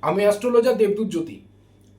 আমি অ্যাস্ট্রোলজার দেবদূত জ্যোতি।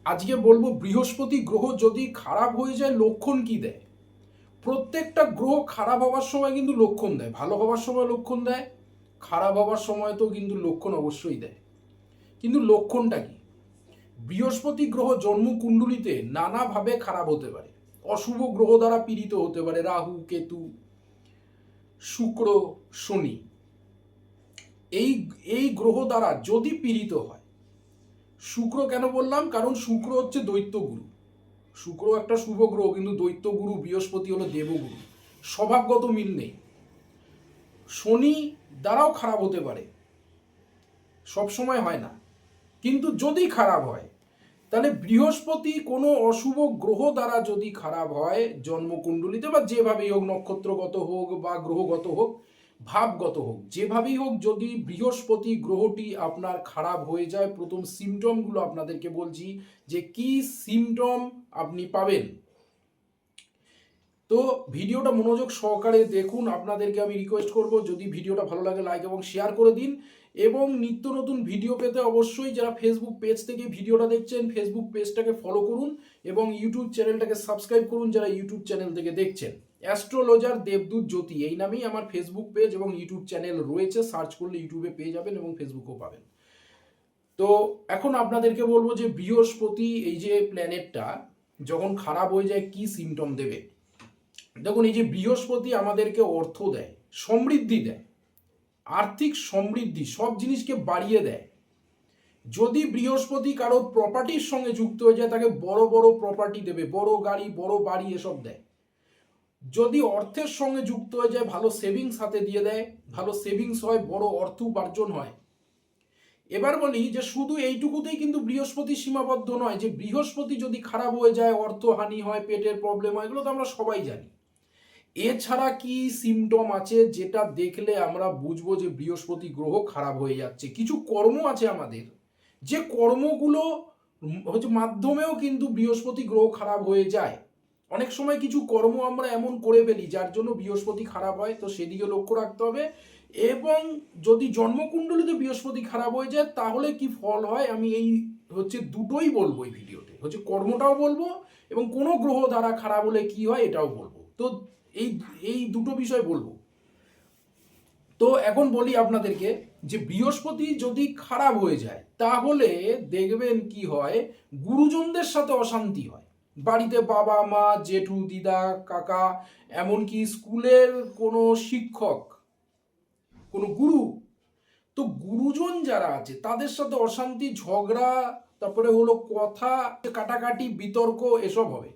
আজকে বলবো বৃহস্পতি গ্রহ যদি খারাপ হয়ে যায় লক্ষণ কি দেয়। প্রত্যেকটা গ্রহ খারাপ হওয়ার সময় কিন্তু লক্ষণ দেয়, ভালো হওয়ার সময় লক্ষণ দেয়, খারাপ হওয়ার সময় তো কিন্তু লক্ষণ অবশ্যই দেয়। কিন্তু লক্ষণটা কি? বৃহস্পতি গ্রহ জন্মকুণ্ডলিতে নানাভাবে খারাপ হতে পারে, অশুভ গ্রহ দ্বারা পীড়িত হতে পারে, রাহু, কেতু, শুক্র, শনি। এই এই গ্রহ দ্বারা যদি পীড়িত হয়, শুক্র কেন বললাম, কারণ শুক্র হচ্ছে দৈত্যগুরু। শুক্র একটা শুভ গ্রহ, কিন্তু দৈত্যগুরু বৃহস্পতি হলো দেবগুরু, স্বভাবগত মিল নেই। শনি দ্বারাও খারাপ হতে পারে, সব সময় হয় না, কিন্তু যদি খারাপ হয় তাহলে বৃহস্পতি কোনো অশুভ গ্রহ দ্বারা যদি খারাপ হয় জন্মকুণ্ডলিতে, বা যেভাবেই হোক, নক্ষত্রগত হোক বা গ্রহগত হোক, ভাবগত হোক, যেভাবেই হোক, যদি বৃহস্পতি গ্রহটি আপনার খারাপ হয়ে যায়, প্রথম সিমটমগুলো আপনাদেরকে বলছি যে কি সিমটম আপনি পাবেন। তো ভিডিওটা মনোযোগ সহকারে দেখুন। আপনাদেরকে আমি রিকোয়েস্ট করব, যদি ভিডিওটা ভালো লাগে লাইক এবং শেয়ার করে দিন, এবং নিত্য নতুন ভিডিও পেতে অবশ্যই যারা ফেসবুক পেজ থেকে ভিডিওটা দেখছেন ফেসবুক পেজটাকে ফলো করুন, এবং ইউটিউব চ্যানেলটাকে সাবস্ক্রাইব করুন যারা ইউটিউব চ্যানেল থেকে দেখছেন। অ্যাস্ট্রোলজার দেবদূত জ্যোতি এই নামেই আমার ফেসবুক পেজ এবং ইউটিউব চ্যানেল রয়েছে, সার্চ করলে ইউটিউবে পেয়ে যাবেন এবং ফেসবুকেও পাবেন। তো এখন আপনাদেরকে বলবো যে বৃহস্পতি এই যে প্ল্যানেটটা যখন খারাপ হয়ে যায় কি সিমটম দেবে। দেখুন, এই যে বৃহস্পতি আমাদেরকে অর্থ দেয়, সমৃদ্ধি দেয়, আর্থিক সমৃদ্ধি, সব জিনিসকে বাড়িয়ে দেয়। যদি বৃহস্পতি কারো প্রপার্টির সঙ্গে যুক্ত হয়ে যায় তাকে বড় বড় প্রপার্টি দেবে, বড় গাড়ি, বড় বাড়ি, এসব দেয়। যদি অর্থের সঙ্গে যুক্ত হয়ে যায় ভালো সেভিংস হাতে দিয়ে দেয়, ভালো সেভিংস হয়, বড় অর্থ উপার্জন হয়। এবার বলি যে শুধু এইটুকুতেই কিন্তু বৃহস্পতি সীমাবদ্ধ নয়, যে বৃহস্পতি যদি খারাপ হয়ে যায় অর্থহানি হয়, পেটের প্রবলেম হয়, এগুলো তো আমরা সবাই জানি। এছাড়া কি সিমটম আছে যেটা দেখলে আমরা বুঝবো যে বৃহস্পতি গ্রহ খারাপ হয়ে যাচ্ছে? কিছু কর্ম আছে আমাদের, যে কর্মগুলো হচ্ছে মাধ্যমেও কিন্তু বৃহস্পতি গ্রহ খারাপ হয়ে যায়। অনেক সময় কিছু কর্ম আমরা এমন করে ফেলি যার জন্য বৃহস্পতি খারাপ হয়, তো সেদিকে লক্ষ্য রাখতে হবে। এবং যদি জন্মকুণ্ডলিতে বৃহস্পতি খারাপ হয়ে যায় তাহলে কি ফল হয়, আমি এই হচ্ছে দুটোই বলবো এই ভিডিওতে, হচ্ছে কর্মটাও বলবো এবং কোনো গ্রহ দ্বারা খারাপ হলে কি হয় এটাও বলবো। তো এই এই দুটো বিষয় বলবো। তো এখন বলি আপনাদেরকে যে বৃহস্পতি যদি খারাপ হয়ে যায় তাহলে দেখবেন কি হয়, গুরুজনদের সাথে অশান্তি হয়। বাড়িতে বাবা মা, জেঠু, দিদা, কাকা, এমনকি স্কুলের কোনো শিক্ষক, কোনো গুরু, তো গুরুজন যারা আছে তাদের সাথে অশান্তি, ঝগড়া, তারপরে হলো কথা কাটাকাটি, বিতর্ক, এসব হবে।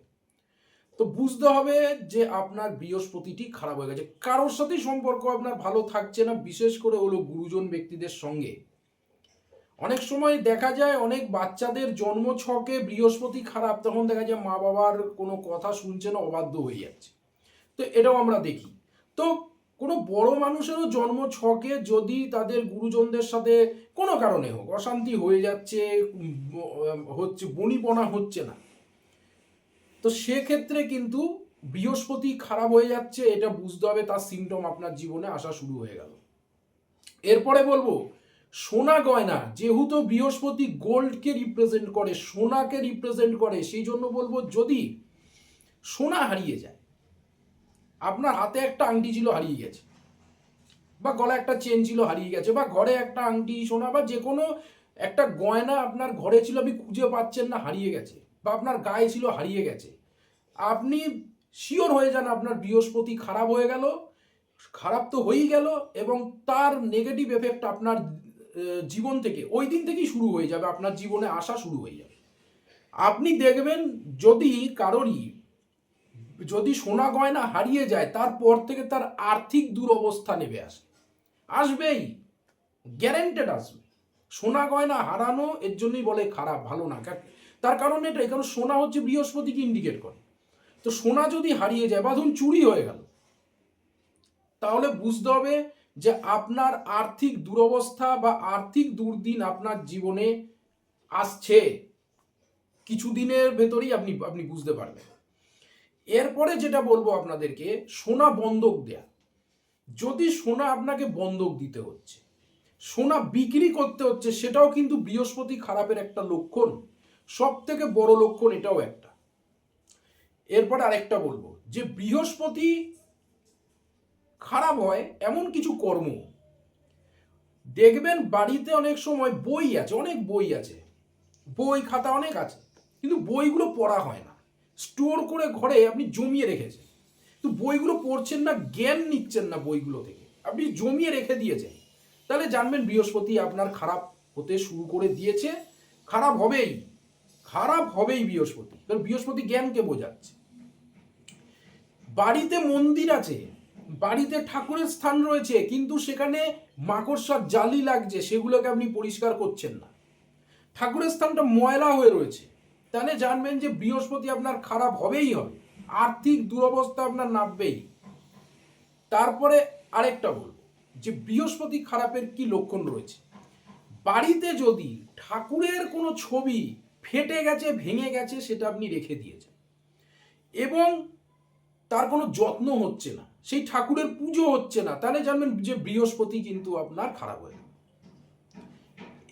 তো বুঝতে হবে যে আপনার বৃহস্পতিটি খারাপ হয়ে গেছে, কারোর সাথেই সম্পর্ক আপনার ভালো থাকছে না, বিশেষ করে হলো গুরুজন ব্যক্তিদের সঙ্গে। অনেক সময় দেখা যায় অনেক বাচ্চাদের জন্ম ছকে বৃহস্পতি খারাপ, তখন দেখা যায় মা বাবার কোনো কথা শুনছে না, অবাধ্য হয়ে যাচ্ছে। তো এটাও আমরা দেখি। তো কোনো বড় মানুষেরও জন্ম ছকে যদি তাদের গুরুজনদের সাথে কোনো কারণে হোক অশান্তি হয়ে যাচ্ছে, হচ্ছে বনিবনা হচ্ছে না, তো সেক্ষেত্রে কিন্তু বৃহস্পতি খারাপ হয়ে যাচ্ছে, এটা বুঝতে হবে, তার সিমটম আপনার জীবনে আসা শুরু হয়ে গেল। এরপরে বলবো সোনা গয়না, যেহেতু বৃহস্পতি গোল্ডকে রিপ্রেজেন্ট করে, সোনাকে রিপ্রেজেন্ট করে, সেই জন্য বলবো যদি সোনা হারিয়ে যায়, আপনার হাতে একটা আংটি ছিল হারিয়ে গেছে, বা গলায় একটা চেন ছিল হারিয়ে গেছে, বা ঘরে একটা আংটি সোনা বা যে কোনো একটা গয়না আপনার ঘরে ছিল, আপনি খুঁজে পাচ্ছেন না, হারিয়ে গেছে, বা আপনার গায়ে ছিল হারিয়ে গেছে, আপনি শিওর হয়ে যান আপনার বৃহস্পতি খারাপ হয়ে গেল। খারাপ তো হয়েই গেল, এবং তার নেগেটিভ এফেক্ট আপনার জীবন থেকে ওই দিন থেকেই শুরু হয়ে যাবে, আপনার জীবনে আসা শুরু হয়ে যাবে। আপনি দেখবেন যদি কারোরই যদি সোনা গয়না হারিয়ে যায় তারপর থেকে তার আর্থিক দুরবস্থা নেমে আসবেই, গ্যারেন্টেড আসবে। সোনা গয়না হারানো এর জন্যই বলে খারাপ, ভালো না। তার কারণ এটাই, কারণ সোনা হচ্ছে বৃহস্পতিকে ইন্ডিকেট করে। তো সোনা যদি হারিয়ে যায় বা ধরুন চুরি হয়ে গেল, তাহলে বুঝতে হবে যে আপনার আর্থিক দুরবস্থা বা আর্থিক দুর্দিন আপনার জীবনে আসছে, কিছুদিনের ভেতরেই আপনি আপনি বুঝতে পারবেন। এরপরে যেটা বলবো আপনাদেরকে, সোনা বন্ধক দেয়া। যদি সোনা আপনাকে বন্ধক দিতে হচ্ছে, সোনা বিক্রি করতে হচ্ছে, সেটাও কিন্তু বৃহস্পতি খারাপের একটা লক্ষণ, সব থেকে বড় লক্ষণ এটাও একটা। এরপর আরেকটা বলবো যে বৃহস্পতি খারাপ হয় এমন কিছু কর্ম, দেখবেন বাড়িতে অনেক সময় বই আছে, অনেক বই আছে, বই খাতা অনেক আছে, কিন্তু বইগুলো পড়া হয় না, স্টোর করে ঘরে আপনি জমিয়ে রেখেছেন, তো বইগুলো পড়ছেন না, জ্ঞান নিচ্ছেন না বইগুলো থেকে, আপনি জমিয়ে রেখে দিয়েছেন, তাহলে জানবেন বৃহস্পতি আপনার খারাপ হতে শুরু করে দিয়েছে। খারাপ হবেই, খারাপ হবেই বৃহস্পতি, কারণ বৃহস্পতি জ্ঞানকে বোঝাচ্ছে। বাড়িতে মন্দির আছে, বাড়িতে ঠাকুরের স্থান রয়েছে, কিন্তু সেখানে মাকড়সার জালি লাগছে, সেগুলোকে আপনি পরিষ্কার করছেন না, ঠাকুরের স্থানটা ময়লা হয়ে রয়েছে, তাহলে জানবেন যে বৃহস্পতি আপনার খারাপ হবেই হবে, আর্থিক দুরবস্থা আপনার নামবেই। তারপরে আরেকটা বলবো যে বৃহস্পতি খারাপের কি লক্ষণ রয়েছে। বাড়িতে যদি ঠাকুরের কোনো ছবি ফেটে গেছে, ভেঙে গেছে, সেটা আপনি রেখে দিয়েছেন এবং তার কোনো যত্ন হচ্ছে না, সেই ঠাকুরের পুজো হচ্ছে না, তাহলে জানবেন যে বৃহস্পতি কিন্তু আপনার খারাপ হয়ে যাবে।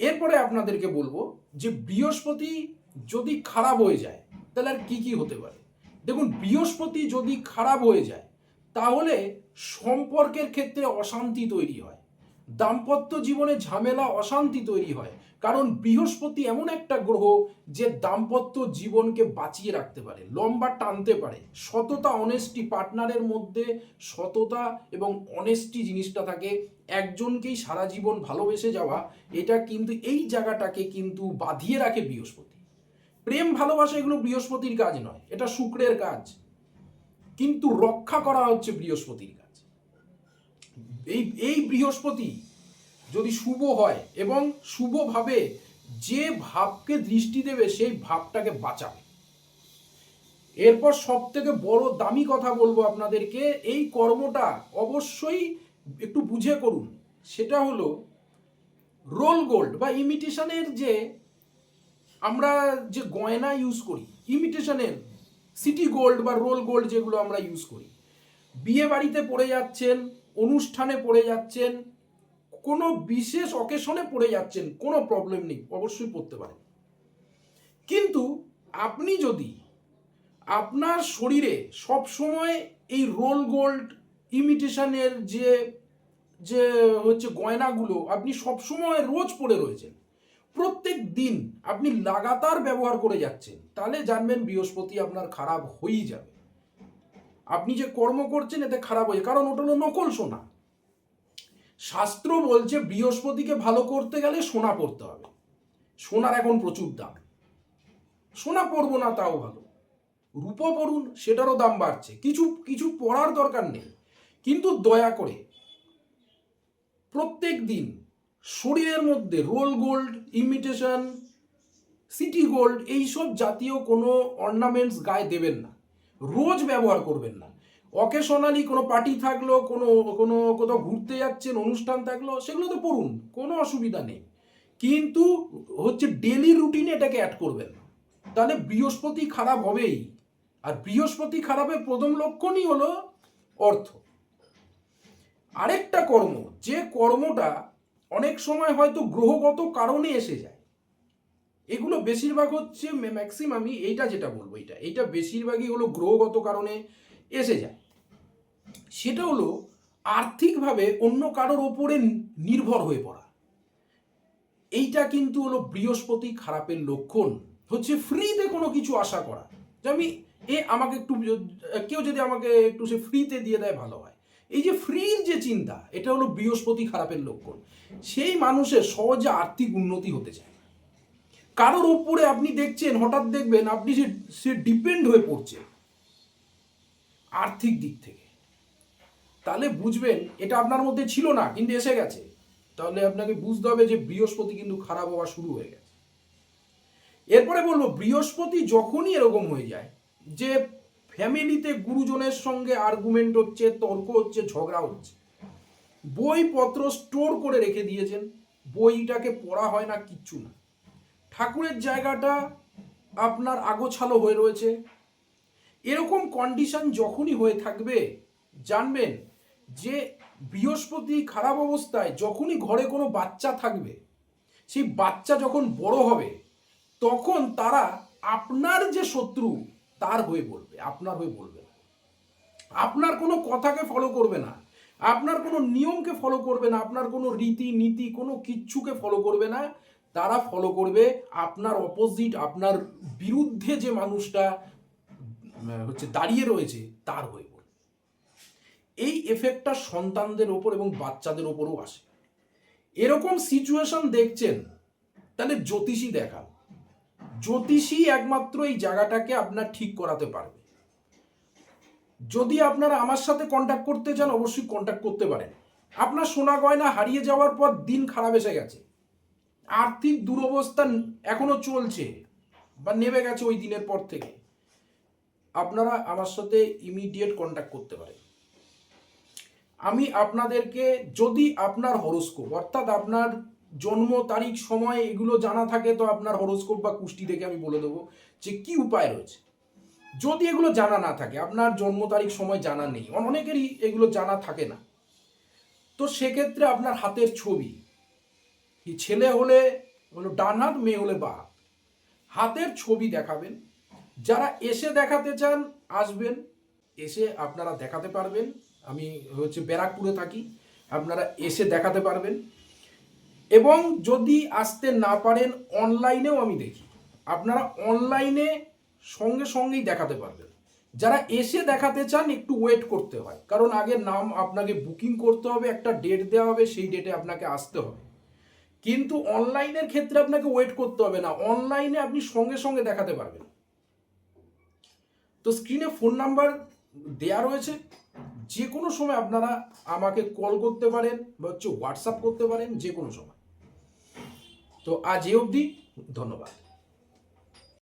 এরপরে আপনাদেরকে বলবো যে বৃহস্পতি যদি খারাপ হয়ে যায় তাহলে আর কি কি হতে পারে। দেখুন, বৃহস্পতি যদি খারাপ হয়ে যায় তাহলে সম্পর্কের ক্ষেত্রে অশান্তি তৈরি হয়, দাম্পত্য জীবনে ঝামেলা, অশান্তি তৈরি হয়, কারণ বৃহস্পতি এমন একটা গ্রহ যে দাম্পত্য জীবনকে বাঁচিয়ে রাখতে পারে, লম্বা টানতে পারে। সততা, অনেস্টি, পার্টনারের মধ্যে সততা এবং অনেস্টি জিনিসটা থাকে, একজনকেই সারা জীবন ভালোবেসে যাওয়া, এটা কিন্তু এই জায়গাটাকে কিন্তু বাঁধিয়ে রাখে বৃহস্পতি। প্রেম ভালোবাসা এগুলো বৃহস্পতির কাজ নয়, এটা শুক্রের কাজ, কিন্তু রক্ষা করা হচ্ছে বৃহস্পতির কাজ। এই বৃহস্পতি যদি শুভ হয় এবং শুভভাবে যে ভাবকে দৃষ্টি দেবে সেই ভাবটাকে বাঁচাবে। এরপর সব থেকে বড় দামি কথা বলবো আপনাদেরকে, এই কর্মটা অবশ্যই একটু বুঝে করুন, সেটা হলো রোল গোল্ড বা ইমিটেশনের যে আমরা যে গয়না ইউজ করি, ইমিটেশনের সিটি গোল্ড বা রোল গোল্ড যেগুলো আমরা ইউজ করি, বিয়ে বাড়িতে পড়ে যাচ্ছেন, অনুষ্ঠানে পড়ে যাচ্ছেন, কোনো বিশেষ অকেশনে পড়ে যাচ্ছেন, কোনো প্রবলেম নেই, অবশ্যই পড়তে পারেন। কিন্তু আপনি যদি আপনার শরীরে সব সময় এই রোল গোল্ড ইমিটেশনের যে যে হচ্ছে গয়নাগুলো আপনি সব সময় রোজ পরে রয়েছেন, প্রত্যেক দিন আপনি লাগাতার ব্যবহার করে যাচ্ছেন, তাহলে জানবেন বৃহস্পতি আপনার খারাপ হয়েই যাবে। আপনি যে কর্ম করছেন এতে খারাপ হয়ে, কারণ ওটা হলো নকল সোনা। শাস্ত্র বলছে বৃহস্পতিকে ভালো করতে গেলে সোনা পড়তে হবে, সোনার এখন প্রচুর দাম, সোনা পরবো না তাও ভালো, রূপো পড়ুন, সেটারও দাম বাড়ছে, কিছু কিছু পড়ার দরকার নেই, কিন্তু দয়া করে প্রত্যেক দিন শরীরের মধ্যে roll gold, imitation, city gold এইসব জাতীয় কোনো অর্নামেন্টস গায়ে দেবেন না, রোজ ব্যবহার করবেন না। অকেশনালি কোনো পার্টি থাকলো, কোনো কোনো কোথাও ঘুরতে যাচ্ছেন, অনুষ্ঠান থাকলো, সেগুলো তো পড়ুন, কোনো অসুবিধা নেই, কিন্তু হচ্ছে ডেলি রুটিনে এটাকে অ্যাড করবেন না, তাহলে বৃহস্পতি খারাপ হবেই। আর বৃহস্পতি খারাপের প্রথম লক্ষণই হলো অর্থ। আরেকটা কর্ম, যে কর্মটা অনেক সময় হয়তো গ্রহগত কারণে এসে যায়, এগুলো বেশিরভাগ হচ্ছে ম্যাক্সিমামই, এইটা যেটা বলবো এইটা বেশিরভাগই হলো গ্রহগত কারণে এসে যায়, সেটা হলো আর্থিকভাবে অন্য কারোর ওপরে নির্ভর হয়ে পড়া। এইটা কিন্তু হলো বৃহস্পতি খারাপের লক্ষণ, হচ্ছে ফ্রিতে কোনো কিছু আশা করা, যে আমি আমাকে একটু, কেউ যদি আমাকে একটু সে ফ্রিতে দিয়ে দেয় ভালো হয়, এই যে ফ্রির যে চিন্তা, এটা হলো বৃহস্পতি খারাপের লক্ষণ। সেই মানুষের সহজে আর্থিক উন্নতি হতে চায়, কারোর উপরে আপনি দেখছেন, হঠাৎ দেখবেন আপনি সে ডিপেন্ড হয়ে পড়ছে আর্থিক দিক থেকে, তাহলে বুঝবেন এটা আপনার মধ্যে ছিল না কিন্তু এসে গেছে, তাহলে আপনাকে বুঝতে হবে যে বৃহস্পতি কিন্তু খারাপ হওয়া শুরু হয়ে গেছে। এরপরে বলবো, বৃহস্পতি যখনই এরকম হয়ে যায় যে ফ্যামিলিতে গুরুজনের সঙ্গে আর্গুমেন্ট হচ্ছে, তর্ক হচ্ছে, ঝগড়া হচ্ছে, বইপত্র স্টোর করে রেখে দিয়েছেন, বইটাকে পড়া হয় না, কিচ্ছু না, ঠাকুরের জায়গাটা আপনার আগোছালো হয়ে রয়েছে, এরকম কন্ডিশন যখনই হয়ে থাকবে জানবেন যে বৃহস্পতি খারাপ অবস্থায় যখনই ঘরে কোনো বাচ্চা থাকবে, সেই বাচ্চা যখন বড় হবে তখন তারা আপনার যে শত্রু তার হয়ে বলবে, আপনার হয়ে বলবে না। আপনার কোনো কথাকে ফলো করবে না, আপনার কোনো নিয়মকে ফলো করবে না, আপনার কোনো রীতি নীতি কোনো কিচ্ছুকে ফলো করবে না। তারা ফলো করবে আপনার অপোজিট, আপনার বিরুদ্ধে যে মানুষটা দাঁড়িয়ে রয়েছে তার হয়ে বলবে। এই এফেক্টটা সন্তানদের ওপর এবং বাচ্চাদের ওপরও আসে। এরকম সিচুয়েশন দেখছেন, তাহলে জ্যোতিষী দেখান। জ্যোতিষী একমাত্র এই জায়গাটাকে আপনার ঠিক করাতে পারবে। যদি আপনারা আমার সাথে কন্ট্যাক্ট করতে চান অবশ্যই কন্ট্যাক্ট করতে পারেন। আপনার সোনা গয়না হারিয়ে যাওয়ার পর দিন খারাপ এসে গেছে, আর্থিক দুরবস্থা এখনো চলছে বা নেমে গেছে ওই দিনের পর থেকে, আপনারা আমার সাথে ইমিডিয়েট কন্ট্যাক্ট করতে পারেন। আমি আপনাদেরকে, যদি আপনার হরোস্কোপ অর্থাৎ আপনার জন্ম তারিখ সময় এগুলো জানা থাকে তো আপনার হরোস্কোপ বা কুষ্টি দেখে আমি বলে দেবো যে কি উপায় রয়েছে। যদি এগুলো জানা না থাকে, আপনার জন্ম তারিখ সময় জানা নেই, অনেকেরই এগুলো জানা থাকে না, তো সেক্ষেত্রে আপনার হাতের ছবি, ছেলে হলে ডান হাত, মেয়ে হলে বা হাতের ছবি দেখাবেন। যারা এসে দেখাতে চান আসবেন, এসে আপনারা দেখাতে পারবেন। আমি ব্যারাকপুরে থাকি, আপনারা এসে দেখাতে পারবেন। এবং যদি আসতে না পারেন অনলাইনেও আমি দেখি, আপনারা অনলাইনে সঙ্গে সঙ্গেই দেখাতে পারবেন। যারা এসে দেখাতে চান একটু ওয়েট করতে হয়, কারণ আগে নাম আপনাকে বুকিং করতে হবে, একটা ডেট দেওয়া হবে, সেই ডেটে আপনাকে আসতে হবে। কিন্তু অনলাইনের ক্ষেত্রে আপনাকে ওয়েট করতে হবে না, অনলাইনে আপনি সঙ্গে সঙ্গে দেখাতে পারবেন। তো স্ক্রিনে ফোন নাম্বার দেয়া রয়েছে, যে কোনো সময় আপনারা আমাকে কল করতে পারেন বা হোয়াটসঅ্যাপ করতে পারেন যে কোনো সময়। তো আজ এ অবধি, ধন্যবাদ।